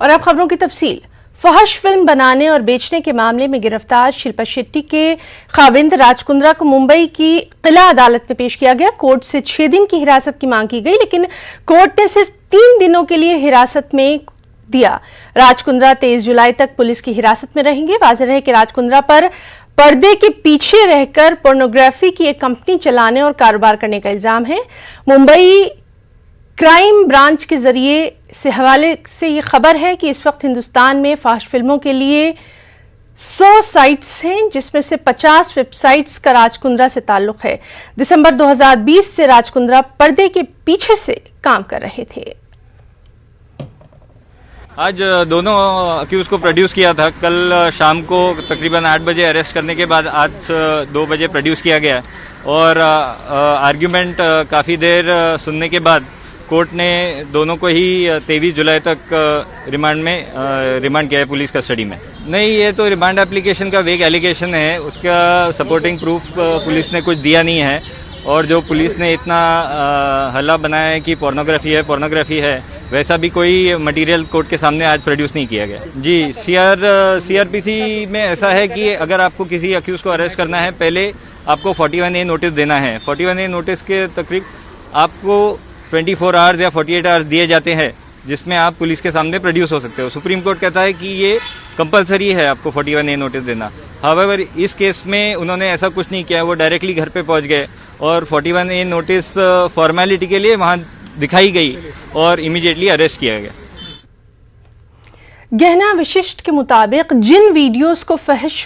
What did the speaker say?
और अब खबरों की तफसील। फहश फिल्म बनाने और बेचने के मामले में गिरफ्तार शिल्पा शेट्टी के खाविंद राज कुंद्रा को मुंबई की किला अदालत में पेश किया गया। कोर्ट से 6 दिन की हिरासत की मांग की गई, लेकिन कोर्ट ने सिर्फ 3 दिनों के लिए हिरासत में दिया। राज कुंद्रा 23 जुलाई तक पुलिस की हिरासत में रहेंगे। वाज़ेह रहे कि राज कुंद्रा पर पर्दे के पीछे रहकर पोर्नोग्राफी की एक कंपनी चलाने और कारोबार करने का इल्जाम है। मुंबई क्राइम ब्रांच के जरिए से हवाले से ये खबर है कि इस वक्त हिंदुस्तान में फहश फिल्मों के लिए 100 साइट्स हैं, जिसमें से 50 वेबसाइट्स का राज कुंद्रा से ताल्लुक है। दिसंबर 2020 से राज कुंद्रा पर्दे के पीछे से काम कर रहे थे। आज दोनों अक्यूज को प्रोड्यूस किया था। कल शाम को तकरीबन 8 बजे अरेस्ट करने के बाद आज 2 बजे प्रोड्यूस किया गया और आर्ग्यूमेंट काफ़ी देर सुनने के बाद कोर्ट ने दोनों को ही 23 जुलाई तक रिमांड किया है पुलिस कस्टडी में। नहीं, ये तो रिमांड एप्लीकेशन का वेग एलिगेशन है, उसका सपोर्टिंग प्रूफ पुलिस ने कुछ दिया नहीं है। और जो पुलिस ने इतना हल्ला बनाया है कि पोर्नोग्राफी है, वैसा भी कोई मटेरियल कोर्ट के सामने आज प्रोड्यूस नहीं किया गया। जी, सीआरपीसी में ऐसा है कि अगर आपको किसी अक्यूज को अरेस्ट करना है, पहले आपको 41A नोटिस देना है। 41A नोटिस के तकरीब आपको 24 आवर्स या 48 आवर्स दिए जाते हैं, जिसमें आप पुलिस के सामने प्रोड्यूस हो सकते हो। सुप्रीम कोर्ट कहता है कि ये कंपलसरी है आपको 41A नोटिस देना। हावेवर इस केस में उन्होंने ऐसा कुछ नहीं किया, वो डायरेक्टली घर पे पहुंच गए और 41A नोटिस फॉर्मेलिटी के लिए वहां दिखाई गई और इमीडिएटली अरेस्ट किया गया। गहना विशिष्ट के मुताबिक जिन वीडियोस को फहश